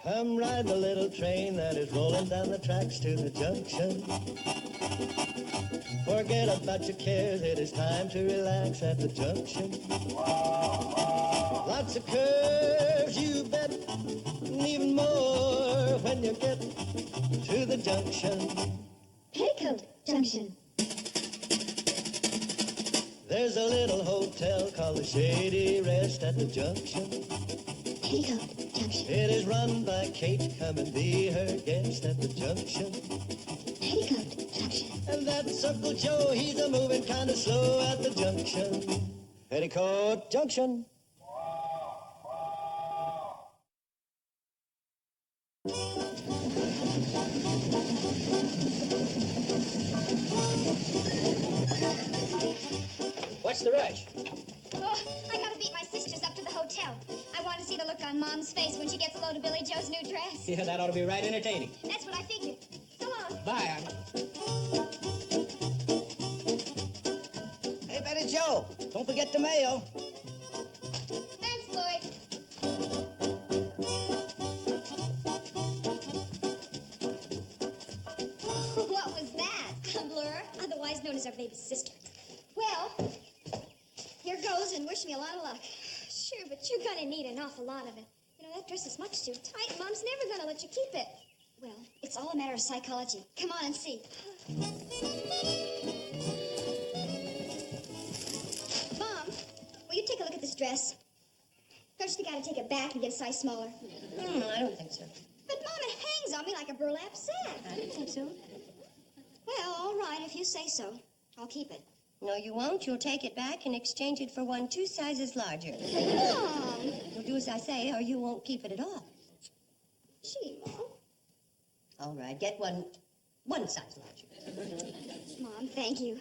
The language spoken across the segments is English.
Come ride the little train that is rolling down the tracks to the junction. Forget about your cares, it is time to relax at the junction. Lots of curves, you bet, and even more when you get to the junction. Petticoat Junction. There's a little hotel called the Shady Rest at the junction. Petticoat Junction. It is run by Kate, come and be her guest at the junction. Petticoat Junction. And that's Uncle Joe, he's a moving kind of slow at the junction. Petticoat Junction. What's the rush? Oh, I gotta beat my sisters up to the hotel. I want to see the look on Mom's face when she gets a load of Billy Joe's new dress. Yeah, that ought to be right entertaining. That's what I figured. So long. Bye, Arnie. Hey, Betty Joe, don't forget the mail. Thanks, Lloyd. What was that? A blur, otherwise known as our baby sister. Well, here goes, and wish me a lot of luck. Sure, but you're gonna need an awful lot of it. You know, that dress is much too tight. Mom's never gonna let you keep it. Well, it's all a matter of psychology. Come on and see. Mom, will you take a look at this dress? Don't you think I ought to take it back and get a size smaller? I don't think so. But, Mom, it hangs on me like a burlap sack. I don't think so. Well, all right, if you say so. I'll keep it. No, you won't. You'll take it back and exchange it for one 2 sizes larger. Mom! You'll do as I say, or you won't keep it at all. Gee, Mom. All right, get one size larger. Mom, thank you.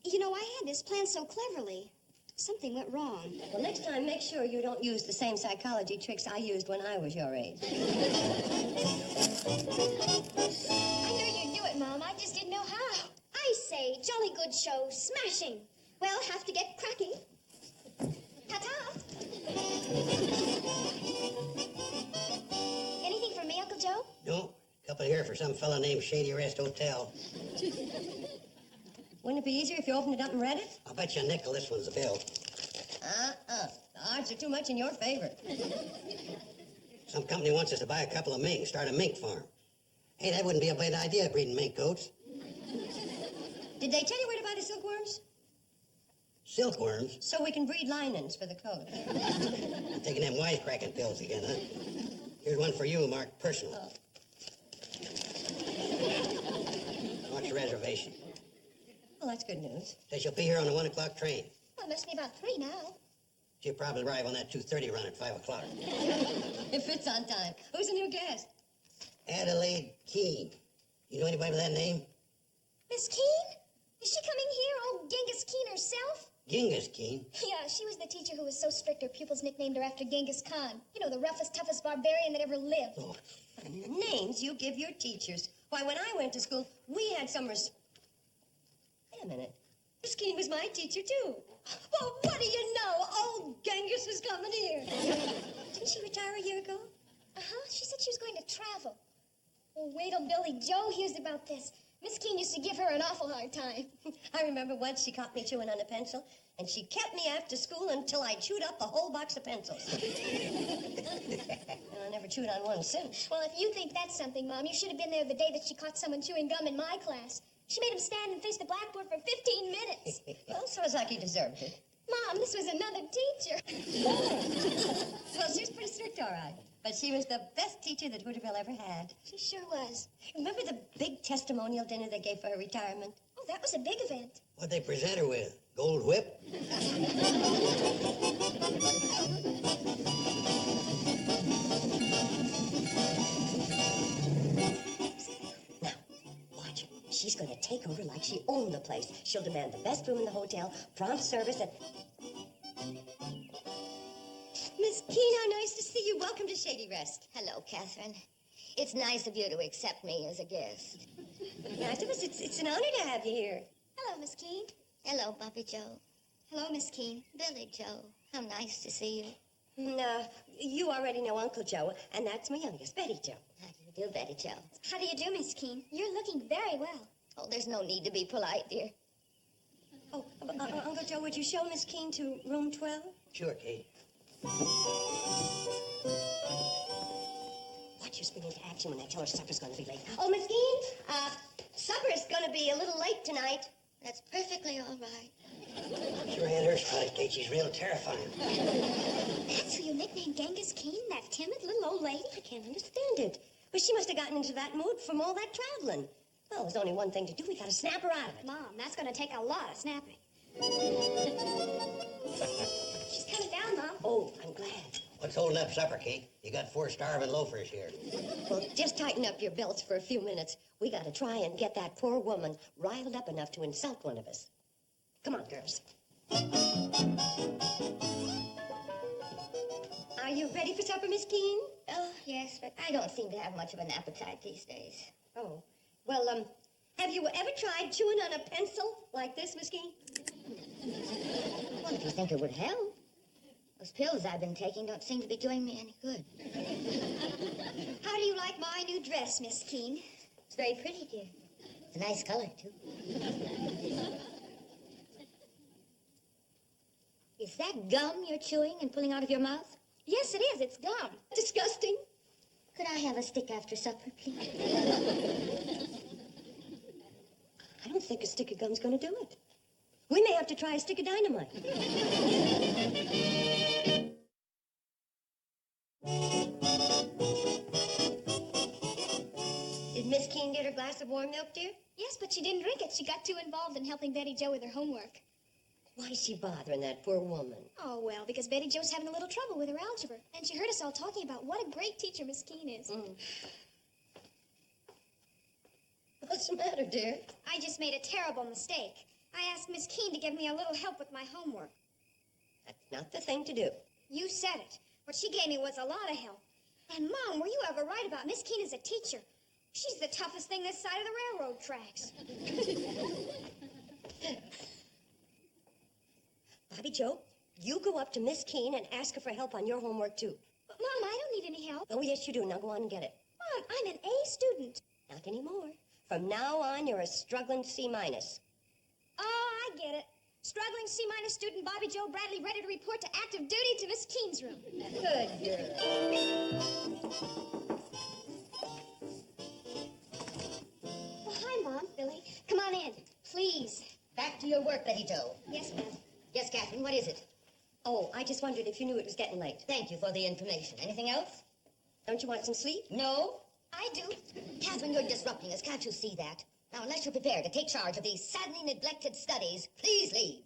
You know, I had this planned so cleverly. Something went wrong. Well, next time, make sure you don't use the same psychology tricks I used when I was your age. I knew you'd do it, Mom. I just didn't know how. I say, jolly good show, smashing. Well, have to get cracking. Ta-ta. Anything for me, Uncle Joe? No, couple here for some fella named Shady Rest Hotel. Wouldn't it be easier if you opened it up and read it? I'll bet you a nickel this one's the bill. The odds are too much in your favor. Some company wants us to buy a couple of mink, start a mink farm. Hey, that wouldn't be a bad idea, breeding mink coats. Did they tell you where to buy the silkworms? Silkworms? So we can breed linens for the coat. I'm taking them wisecracking pills again, huh? Here's one for you, marked personal. Oh. What's your reservation? Well, that's good news. Says you'll be here on the 1 o'clock train. Well, it must be about 3 now. She'll probably arrive on that 2:30 run at 5 o'clock. If it's on time. Who's the new guest? Adelaide Keane. You know anybody by that name? Miss Keane? Is she coming here? Old Genghis Keane herself? Genghis Keane. Yeah, she was the teacher who was so strict her pupils nicknamed her after Genghis Khan. You know, the roughest, toughest barbarian that ever lived. Oh, Names you give your teachers. Why, when I went to school, we had some Wait a minute. Miss Keane was my teacher, too. Well, what do you know? Old Genghis is coming here. Didn't she retire a year ago? Uh-huh. She said she was going to travel. Oh, wait till Billy Joe hears about this. Miss Keane used to give her an awful hard time. I remember once she caught me chewing on a pencil, and she kept me after school until I chewed up the whole box of pencils. And I never chewed on one since. Well, if you think that's something, Mom, you should have been there the day that she caught someone chewing gum in my class. She made him stand and face the blackboard for 15 minutes. Well, so it's like he deserved it. Mom, this was another teacher. Well, she was pretty strict, all right. But she was the best teacher that Hooterville ever had. She sure was. Remember the big testimonial dinner they gave for her retirement? Oh, that was a big event. what'd they present her with? Gold whip? Now, watch. She's going to take over like she owned the place. She'll demand the best room in the hotel, prompt service, and... Miss Keane, how nice to see you. Welcome to Shady Rest. Hello, Catherine. It's nice of you to accept me as a guest. Nice of us. It's an honor to have you here. Hello, Miss Keane. Hello, Bobby Joe. Hello, Miss Keane. Billy Joe. How nice to see you. You already know Uncle Joe, and that's my youngest, Betty Joe. How do you do, Betty Joe? How do you do, Miss Keene? You're looking very well. Oh, there's no need to be polite, dear. Oh, Uncle Joe, would you show Miss Keene to room 12? Sure, Kate. Watch her spring into action when I tell her supper's going to be late. Oh, Miss Keene, supper's going to be a little late tonight. That's perfectly all right. Sure ain't her spotted, Kate. She's real terrifying. That's who you nicknamed Genghis Keane, that timid little old lady? I can't understand it. Well, she must have gotten into that mood from all that traveling. Well, there's only one thing to do. We got to snap her out of it. Mom, that's going to take a lot of snapping. She's coming down, Mom. Oh, I'm glad. What's holding up supper, Kate? You got 4 starving loafers here. Well, just tighten up your belts for a few minutes. We got to try and get that poor woman riled up enough to insult one of us. Come on, girls. Are you ready for supper, Miss Keene? Oh, yes, but I don't seem to have much of an appetite these days. Oh, well, have you ever tried chewing on a pencil like this, Miss Keene? Well, if you think it would help. Those pills I've been taking don't seem to be doing me any good. How do you like my new dress, Miss Keene? It's very pretty, dear. It's a nice color, too. Is that gum you're chewing and pulling out of your mouth? Yes, it is. It's gum. Disgusting. Could I have a stick after supper, please? I don't think a stick of gum's going to do it. We may have to try a stick of dynamite. Did Miss Keene get her glass of warm milk, dear? Yes, but she didn't drink it. She got too involved in helping Betty Jo with her homework. Why is she bothering that poor woman? Oh, well, because Betty Jo's having a little trouble with her algebra. And she heard us all talking about what a great teacher Miss Keene is. What's the matter, dear? I just made a terrible mistake. I asked Miss Keene to give me a little help with my homework. That's not the thing to do. You said it. What she gave me was a lot of help. And, Mom, were you ever right about Miss Keene as a teacher? She's the toughest thing this side of the railroad tracks. Bobby Joe, you go up to Miss Keene and ask her for help on your homework, too. But, Mom, I don't need any help. Oh, yes, you do. Now go on and get it. Mom, I'm an A student. Not anymore. From now on, you're a struggling C-. Oh, I get it. Struggling C- student Bobby Joe Bradley ready to report to active duty to Miss Keene's room. Good girl. Well, hi, Mom. Billy, come on in, please. Back to your work, Betty Jo. Yes, ma'am. Yes, Catherine, what is it? Oh, I just wondered if you knew it was getting late. Thank you for the information. Anything else? Don't you want some sleep? No? I do. Catherine, you're disrupting us. Can't you see that? Now, unless you're prepared to take charge of these sadly neglected studies, please leave.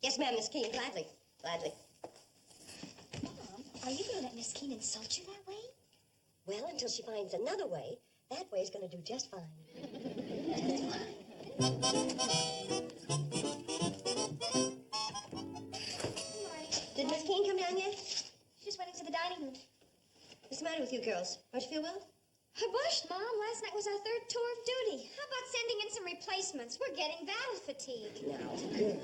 Yes, ma'am, Miss Keene. Gladly. Gladly. Mom, are you going to let Miss Keene insult you that way? Well, until she finds another way, that way's going to do just fine. Just fine. Good morning. Did Miss Keene come down yet? She just went into the dining room. What's the matter with you girls? Don't you feel well? I blushed, Mom. Last night was our 3rd tour of duty. How about sending in some replacements? We're getting battle fatigue. Now, good.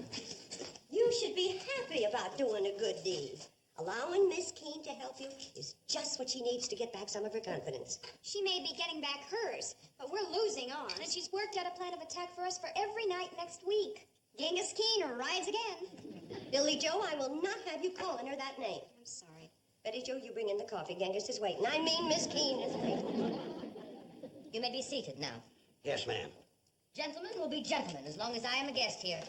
You should be happy about doing a good deed. Allowing Miss Keene to help you is just what she needs to get back some of her confidence. She may be getting back hers, but we're losing ours. And she's worked out a plan of attack for us for every night next week. Genghis Keane rides again. Billy Joe, I will not have you calling her that name. I'm sorry. Betty Joe, you bring in the coffee. Genghis is waiting. I mean, Miss Keene is waiting. You may be seated now. Yes, ma'am. Gentlemen will be gentlemen as long as I am a guest here.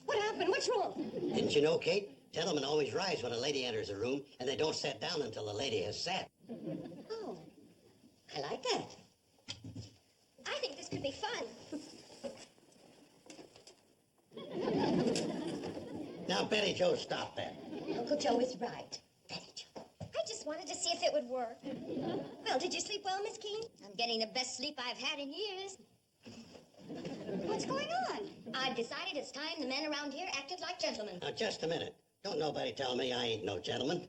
What happened? What's wrong? Didn't you know, Kate? Gentlemen always rise when a lady enters a room, and they don't sit down until the lady has sat. Oh, I like that. I think this could be fun. Now, Betty Jo, stop that. Uncle Joe is right. Betty Joe. I just wanted to see if it would work. Well, did you sleep well, Miss Keene? I'm getting the best sleep I've had in years. What's going on? I've decided it's time the men around here acted like gentlemen. Now, just a minute. Don't nobody tell me I ain't no gentleman.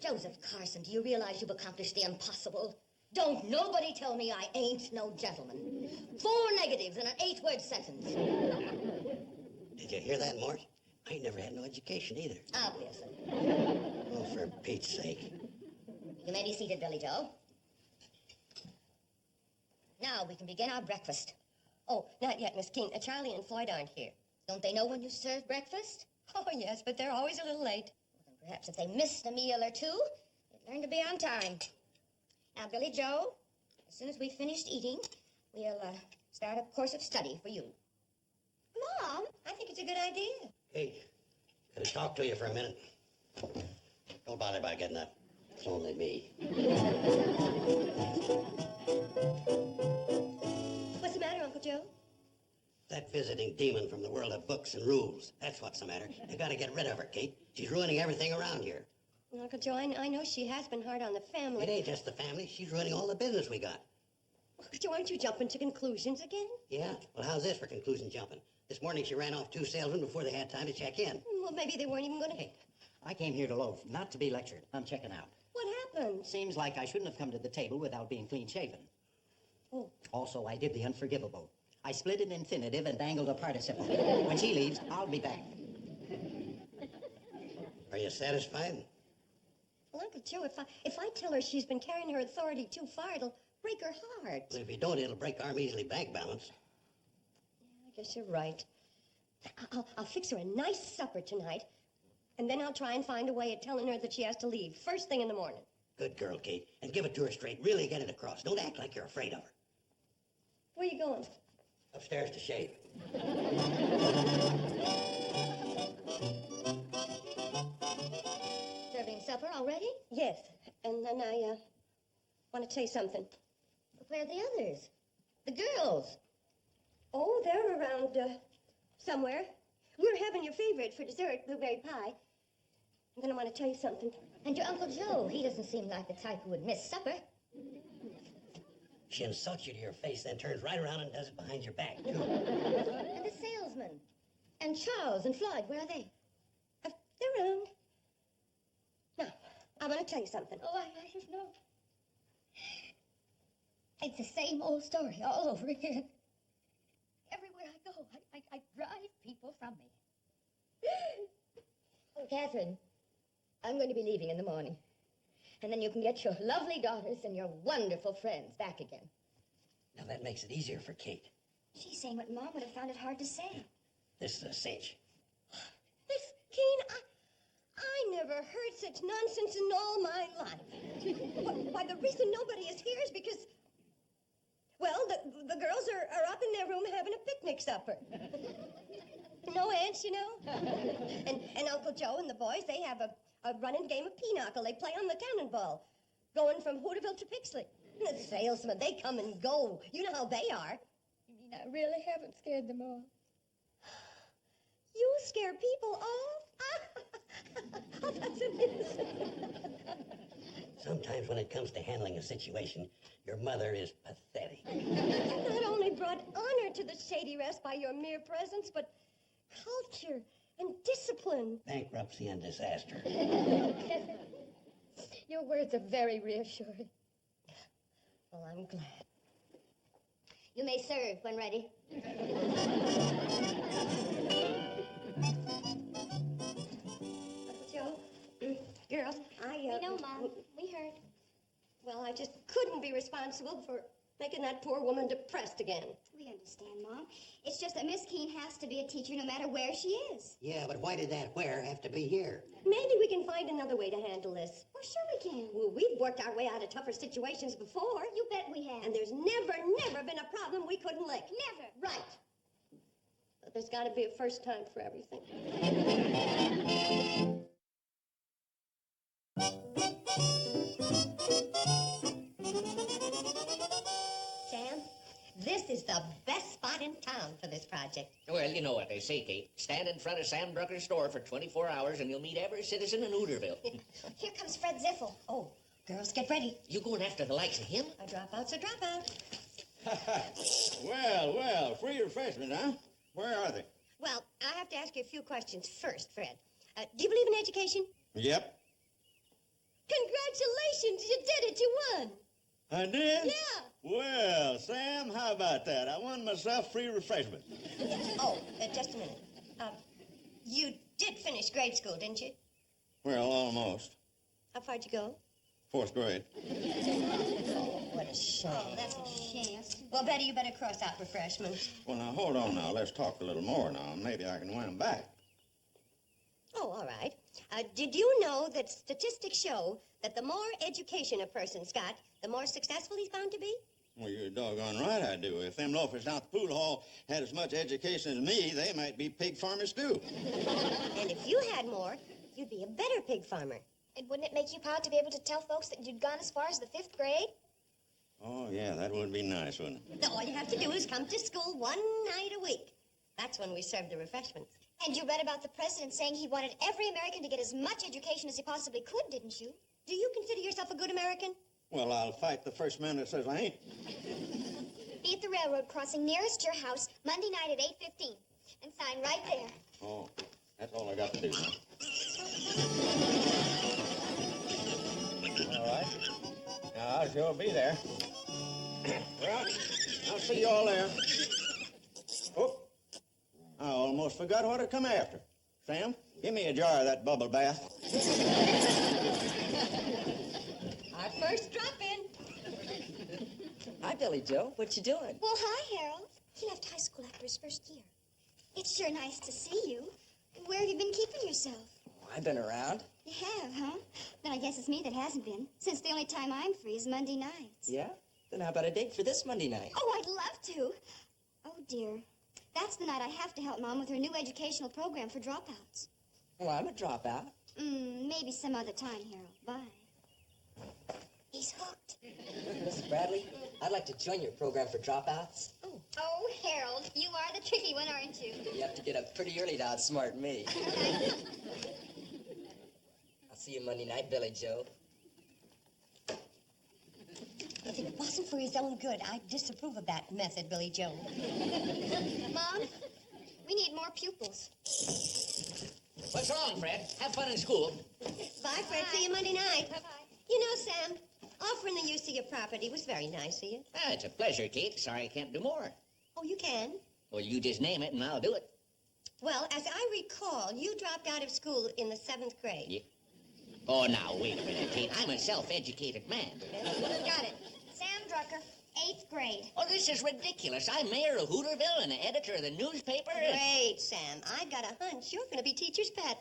Joseph Carson, do you realize you've accomplished the impossible? Don't nobody tell me I ain't no gentleman. 4 negatives in an 8-word sentence. Did you hear that, Morse? I ain't never had no education either. Obviously. Pete's sake. You may be seated, Billy Joe. Now we can begin our breakfast. Oh, not yet, Miss Keane. Charlie and Floyd aren't here. Don't they know when you serve breakfast? Oh, yes, but they're always a little late. Well, then perhaps if they missed a meal or two, they'd learn to be on time. Now, Billy Joe, as soon as we've finished eating, we'll start a course of study for you. Mom, I think it's a good idea. Hey, could I talk to you for a minute? Don't bother about getting up. It's only me. What's the matter, Uncle Joe? That visiting demon from the world of books and rules. That's what's the matter. You gotta get rid of her, Kate. She's ruining everything around here. Uncle Joe, I know she has been hard on the family. It ain't just the family. She's ruining all the business we got. Uncle Joe, aren't you jumping to conclusions again? Yeah? Well, how's this for conclusion jumping? This morning she ran off 2 salesmen before they had time to check in. Well, maybe they weren't even going to... I came here to loaf, not to be lectured. I'm checking out. What happened? Seems like I shouldn't have come to the table without being clean-shaven. Oh. Also, I did the unforgivable. I split an infinitive and dangled a participle. When she leaves, I'll be back. Are you satisfied? Well, Uncle Joe, if I tell her she's been carrying her authority too far, it'll break her heart. Well, if you don't, it'll break our measly bank balance. I guess you're right. I'll fix her a nice supper tonight, and then I'll try and find a way of telling her that she has to leave first thing in the morning. Good girl, Kate. And give it to her straight. Really get it across. Don't act like you're afraid of her. Where are you going? Upstairs to shave. Serving supper already? Yes, and then I want to tell you something. Where are the others? The girls? Oh, they're around somewhere. We're having your favorite for dessert, blueberry pie. And then I want to tell you something. And your Uncle Joe, he doesn't seem like the type who would miss supper. She insults you to your face, then turns right around and does it behind your back, too. And the salesman? And Charles and Floyd, where are they? They're around. Now, I want to tell you something. Oh, I don't know. It's the same old story all over again. Everywhere I go, I drive people from me. Oh, Catherine, I'm going to be leaving in the morning. And then you can get your lovely daughters and your wonderful friends back again. Now, that makes it easier for Kate. She's saying what Mom would have found it hard to say. This is a cinch. Miss Keane, I never heard such nonsense in all my life. Why, the reason nobody is here is because, well, the girls are up in their room having a picnic supper. No ants, you know? and Uncle Joe and the boys, they have a running game of pinochle. They play on the cannonball, going from Hooterville to Pixley. The salesmen, they come and go. You know how they are. You mean I really haven't scared them all? You scare people off? Oh, that's amusing. Sometimes when it comes to handling a situation, your mother is pathetic. You not only brought honor to the Shady Rest by your mere presence, but culture and discipline. Bankruptcy and disaster. Your words are very reassuring. Well, I'm glad. You may serve when ready. Joe, girls, We know, Mom. We heard. Well, I just couldn't be responsible for making that poor woman depressed again. We understand, Mom. It's just that Miss Keane has to be a teacher no matter where she is. Yeah, but why did that where have to be here? Maybe we can find another way to handle this. Well, sure we can. Well, we've worked our way out of tougher situations before. You bet we have. And there's never been a problem we couldn't lick. Never. Right. But there's got to be a first time for everything. Sam, this is the best spot in town for this project. Well, you know what they say, Kate. Stand in front of Sam Drucker's store for 24 hours and you'll meet every citizen in Hooterville. Here comes Fred Ziffel. Oh, girls, get ready. You going after the likes of him? A dropout's a dropout. Well, free refreshment, huh? Where are they? Well, I have to ask you a few questions first, Fred. Do you believe in education? Yep. Congratulations, you did it. You won. I did? Yeah. Well, Sam, how about that? I won myself free refreshment. Oh, just a minute. You did finish grade school, didn't you? Well, almost. How far'd you go? 4th grade. What a shame. Oh, that's a shame. Well, Betty, you better cross out refreshments. Well, now, hold on now. Let's talk a little more now. Maybe I can win him back. Oh, all right. Did you know that statistics show that the more education a person's got, the more successful he's bound to be? Well, you're doggone right I do. If them loafers down at the pool hall had as much education as me, they might be pig farmers, too. And if you had more, you'd be a better pig farmer. And wouldn't it make you proud to be able to tell folks that you'd gone as far as the 5th grade? Oh, yeah, that would be nice, wouldn't it? All you have to do is come to school one night a week. That's when we serve the refreshments. And you read about the president saying he wanted every American to get as much education as he possibly could, didn't you? Do you consider yourself a good American? Well, I'll fight the first man that says I ain't. Be at the railroad crossing nearest your house Monday night at 8:15. And sign right there. Oh, that's all I got to do now. All right. Now, I'll sure be there. Well, I'll see you all there. Oh, I almost forgot what to come after. Sam, give me a jar of that bubble bath. Our first drop-in. Hi, Billy Joe. What you doing? Well, hi, Harold. He left high school after his first year. It's sure nice to see you. Where have you been keeping yourself? I've been around. You have, huh? Then I guess it's me that hasn't been, since the only time I'm free is Monday nights. Yeah? Then how about a date for this Monday night? Oh, I'd love to. Oh, dear. That's the night I have to help Mom with her new educational program for dropouts. Well, I'm a dropout. Maybe some other time, Harold. Bye. He's hooked. Miss Bradley, I'd like to join your program for dropouts. Oh, Harold, you are the tricky one, aren't you? You have to get up pretty early to outsmart me. I'll see you Monday night, Billy Joe. If it wasn't for his own good, I'd disapprove of that method, Billy Joe. Mom, we need more pupils. What's wrong, Fred? Have fun in school. Bye, Fred. See you Monday night. Bye-bye. You know, Sam, offering the use of your property was very nice of you. Ah, it's a pleasure, Kate. Sorry I can't do more. Oh, you can? Well, you just name it and I'll do it. Well, as I recall, you dropped out of school in the 7th grade. Yeah. Oh, now, wait a minute, Kate. I'm a self-educated man. Got it. Sam Drucker, 8th grade. Oh, this is ridiculous. I'm mayor of Hooterville and the editor of the newspaper. Great, Sam. I got a hunch you're going to be teacher's pet.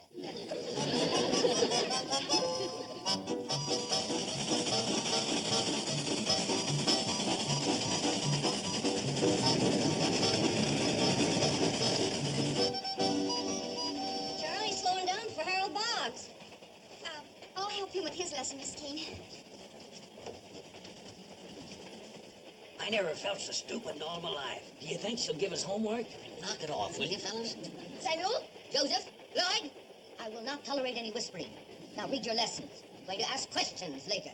Charlie's slowing down for Harold Boggs. I'll help him with his lesson, Miss Keane. I never felt so stupid in all my life. Do you think she'll give us homework? Knock it off, will you, fellas? Samuel, Joseph, Lloyd, I will not tolerate any whispering. Now read your lessons. I'm going to ask questions later.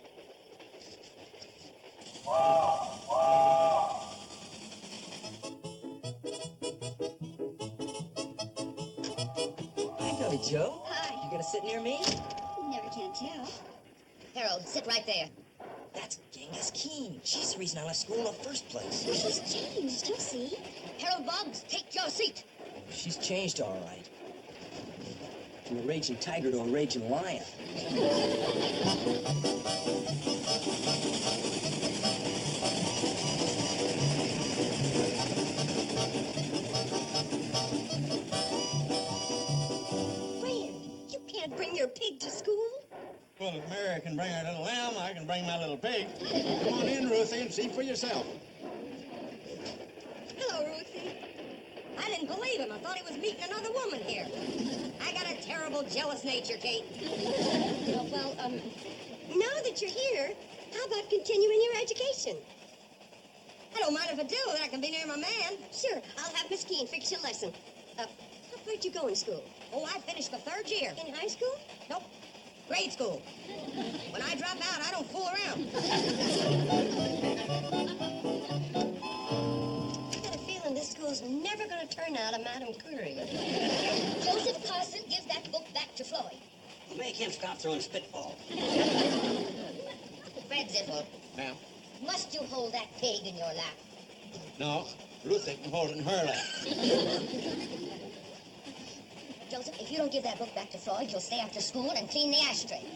Hi, Billy Joe. Hi. You gonna sit near me? You never can tell. Harold, sit right there. That's Genghis Keane. She's the reason I left school in the first place. She's changed, you see. Harold Boggs, take your seat. She's changed all right. From a raging tiger to a raging lion. Fred, you can't bring your pig to school. Well, if Mary can bring her little lamb, I can bring my little pig. Come on in, Ruthie, and see for yourself. Hello, Ruthie. I didn't believe him. I thought he was meeting another woman here. I got a terrible jealous nature, Kate. Well, now that you're here, how about continuing your education? I don't mind if I do, then I can be near my man. Sure, I'll have Miss Keane fix your lesson. How far'd you go in school? Oh, I finished the 3rd year. In high school? Nope. Grade school. When I drop out, I don't fool around. I got a feeling this school's never going to turn out a Madame Curie. Joseph Carson, give that book back to Floyd. Make him stop throwing spitball. Fred Ziffel, Ma'am? must you hold that pig in your lap? No, Ruthie can hold it in her lap. Joseph, if you don't give that book back to Floyd, you'll stay after school and clean the ashtray.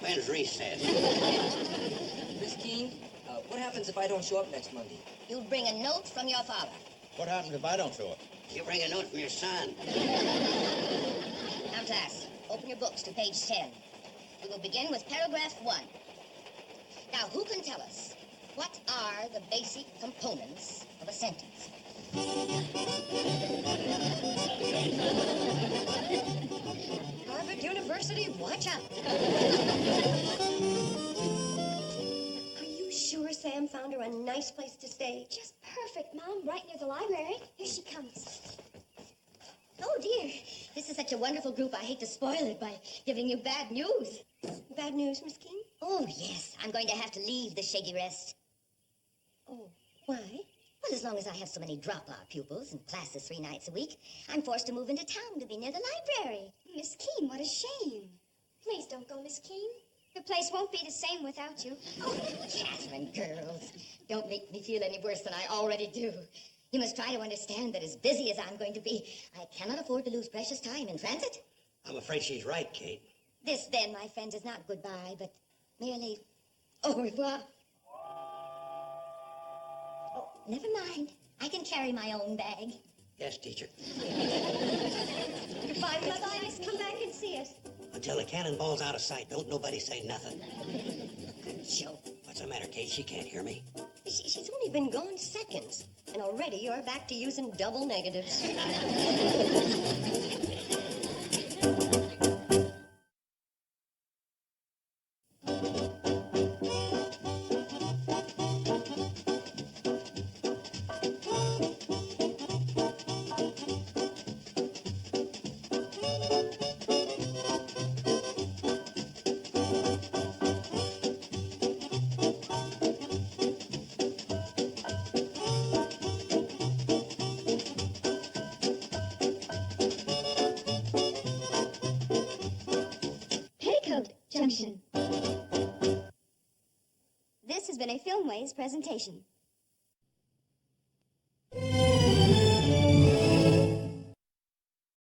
When's recess? Miss Keane, what happens if I don't show up next Monday? You'll bring a note from your father. What happens if I don't show up? You bring a note from your son. Now, class, open your books to page 10. We will begin with paragraph 1. Now, who can tell us what are the basic components of a sentence? Harvard University, watch out. Are you sure Sam found her a nice place to stay? Just perfect, Mom. Right near the library. Here she comes. Oh, dear. This is such a wonderful group, I hate to spoil it by giving you bad news. Bad news, Miss Keane? Oh, yes. I'm going to have to leave the Shaggy Rest. Oh, why? Well, as long as I have so many dropout pupils and classes 3 nights a week, I'm forced to move into town to be near the library. Miss Keane, what a shame. Please don't go, Miss Keane. The place won't be the same without you. Oh, Catherine, girls, don't make me feel any worse than I already do. You must try to understand that as busy as I'm going to be, I cannot afford to lose precious time in transit. I'm afraid she's right, Kate. This, then, my friends, is not goodbye, but merely au revoir. Oh, never mind. I can carry my own bag. Yes, teacher. Goodbye, Bye-bye. Miss. Come back and see us. Until the cannonball's out of sight, don't nobody say nothing. Good joke. What's the matter, Kate? She can't hear me. She's only been gone seconds, and already you're back to using double negatives. Petticoat Junction. This has been a Filmways presentation.